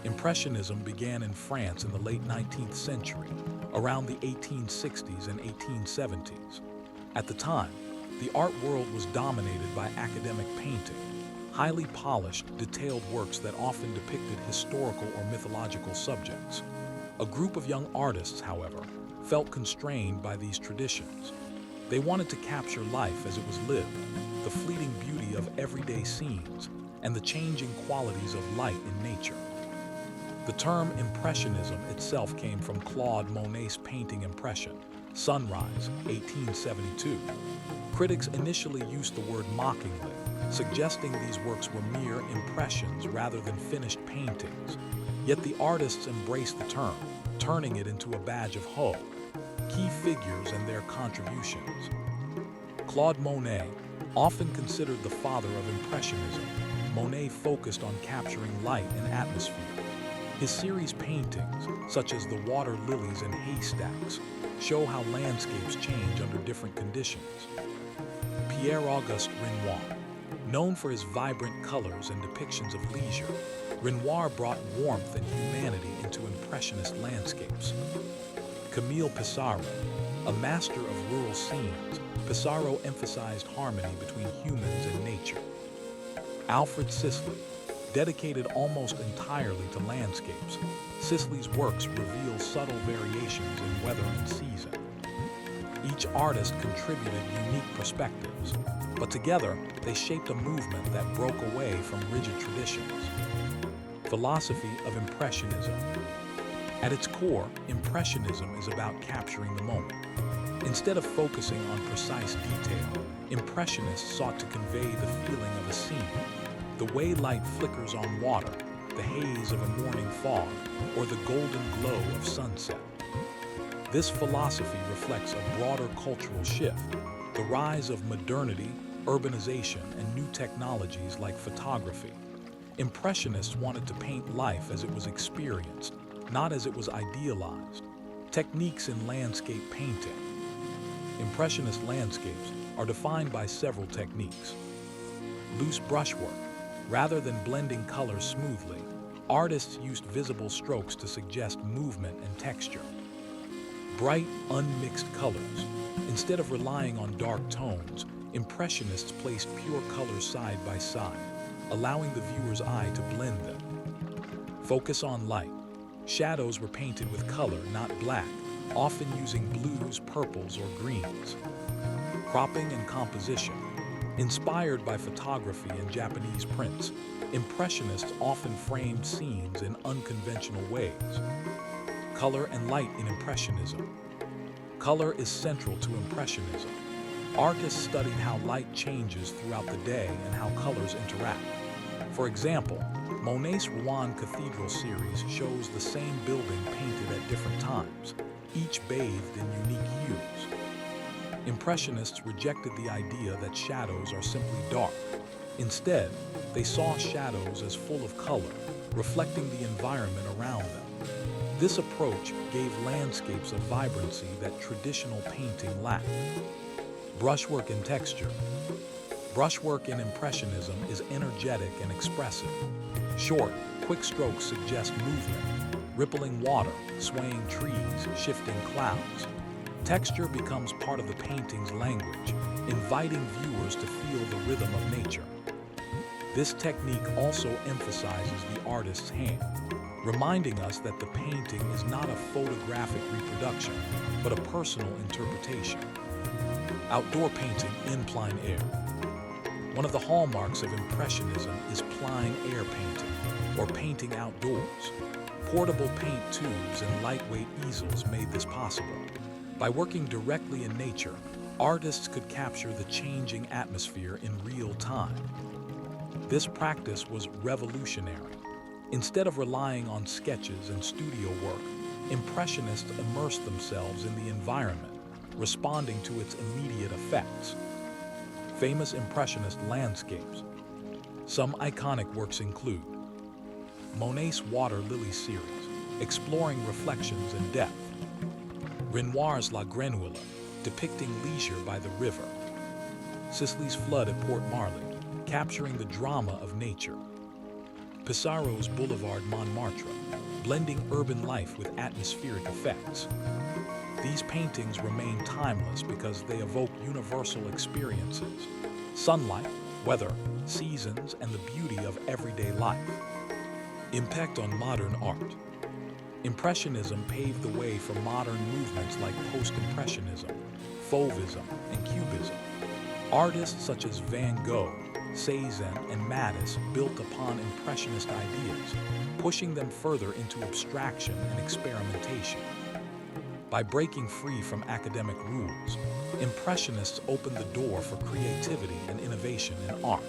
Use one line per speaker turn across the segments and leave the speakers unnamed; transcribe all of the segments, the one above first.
Impressionism began in France in the late 19th century, around the 1860s and 1870s. At the time, the art world was dominated by academic painting, highly polished, detailed works that often depicted historical or mythological subjects. A group of young artists, however, felt constrained by these traditions. They wanted to capture life as it was lived, the fleeting beauty of everyday scenes, and the changing qualities of light in nature. The term Impressionism itself came from Claude Monet's painting Impression, Sunrise, 1872. Critics initially used the word mockingly, suggesting these works were mere impressions rather than finished paintings. Yet the artists embraced the term, turning it into a badge of hope. Key figures and their contributions. Claude Monet, often considered the father of Impressionism, Monet focused on capturing light and atmosphere. His series paintings, such as the water lilies and haystacks, show how landscapes change under different conditions. Pierre-Auguste Renoir, known for his vibrant colors and depictions of leisure, Renoir brought warmth and humanity into Impressionist landscapes. Camille Pissarro, a master of rural scenes, Pissarro emphasized harmony between humans and nature. Alfred Sisley, dedicated almost entirely to landscapes, Sisley's works reveal subtle variations in weather and season. Each artist contributed unique perspectives, but together they shaped a movement that broke away from rigid traditions. Philosophy of Impressionism. At its core, Impressionism is about capturing the moment. Instead of focusing on precise detail, Impressionists sought to convey the feeling of a scene, the way light flickers on water, the haze of a morning fog, or the golden glow of sunset. This philosophy reflects a broader cultural shift, the rise of modernity, urbanization, and new technologies like photography. Impressionists wanted to paint life as it was experienced, not as it was idealized. Techniques in landscape painting. Impressionist landscapes are defined by several techniques. Loose brushwork. Rather than blending colors smoothly, artists used visible strokes to suggest movement and texture. Bright, unmixed colors. Instead of relying on dark tones, Impressionists placed pure colors side by side, allowing the viewer's eye to blend them. Focus on light. Shadows were painted with color, not black, often using blues, purples, or greens. Cropping and composition. Inspired by photography and Japanese prints, Impressionists often framed scenes in unconventional ways. Color and light in Impressionism. Color is central to Impressionism. Artists studied how light changes throughout the day and how colors interact. For example, Monet's Rouen Cathedral series shows the same building painted at different times, each bathed in unique hues. Impressionists rejected the idea that shadows are simply dark. Instead, they saw shadows as full of color, reflecting the environment around them. This approach gave landscapes a vibrancy that traditional painting lacked. Brushwork and texture. Brushwork in Impressionism is energetic and expressive. Short, quick strokes suggest movement, rippling water, swaying trees, shifting clouds. Texture becomes part of the painting's language, inviting viewers to feel the rhythm of nature. This technique also emphasizes the artist's hand, reminding us that the painting is not a photographic reproduction, but a personal interpretation. Outdoor painting in plein air. One of the hallmarks of Impressionism is plein air painting, or painting outdoors. Portable paint tubes and lightweight easels made this possible. By working directly in nature, artists could capture the changing atmosphere in real time. This practice was revolutionary. Instead of relying on sketches and studio work, Impressionists immersed themselves in the environment, responding to its immediate effects. Famous Impressionist landscapes. Some iconic works include Monet's Water Lily series, exploring reflections and depth. Renoir's La Grenouille, depicting leisure by the river. Sisley's Flood at Port Marly, capturing the drama of nature. Pissarro's Boulevard Montmartre, blending urban life with atmospheric effects. These paintings remain timeless because they evoke universal experiences: sunlight, weather, seasons, and the beauty of everyday life. Impact on modern art. Impressionism paved the way for modern movements like post-impressionism, fauvism, and cubism. Artists such as Van Gogh, Cézanne, and Matisse built upon Impressionist ideas, pushing them further into abstraction and experimentation. By breaking free from academic rules, Impressionists opened the door for creativity and innovation in art.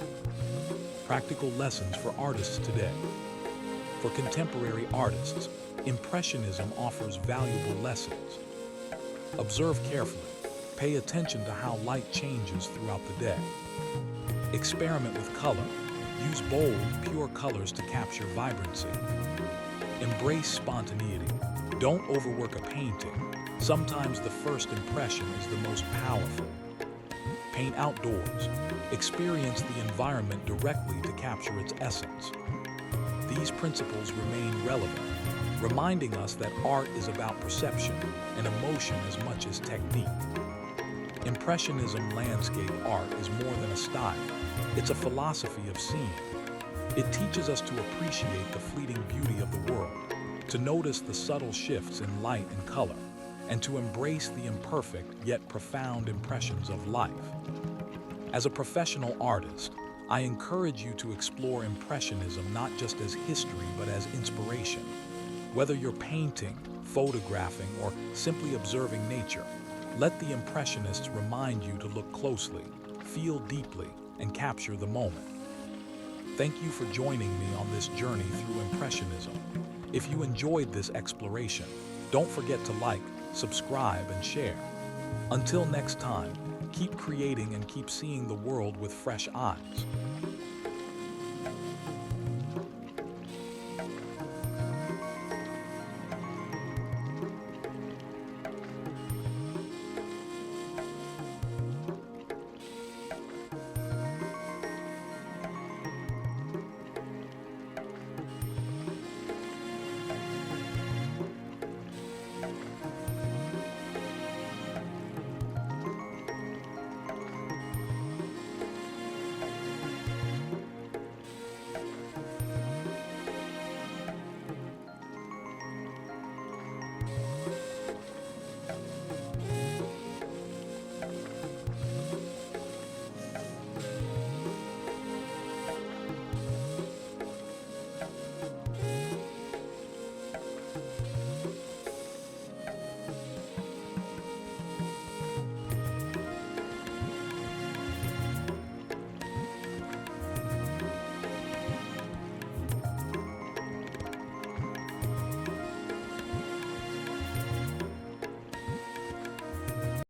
Practical lessons for artists today. For contemporary artists, Impressionism offers valuable lessons. Observe carefully. Pay attention to how light changes throughout the day. Experiment with color. Use bold, pure colors to capture vibrancy. Embrace spontaneity. Don't overwork a painting. Sometimes the first impression is the most powerful. Paint outdoors. Experience the environment directly to capture its essence. These principles remain relevant, reminding us that art is about perception and emotion as much as technique. Impressionism landscape art is more than a style. It's a philosophy of seeing. It teaches us to appreciate the fleeting beauty of the world, to notice the subtle shifts in light and color, and to embrace the imperfect yet profound impressions of life. As a professional artist, I encourage you to explore Impressionism not just as history but as inspiration. Whether you're painting, photographing, or simply observing nature, let the Impressionists remind you to look closely, feel deeply, and capture the moment. Thank you for joining me on this journey through Impressionism. If you enjoyed this exploration, don't forget to like, subscribe, and share. Until next time, keep creating and keep seeing the world with fresh eyes.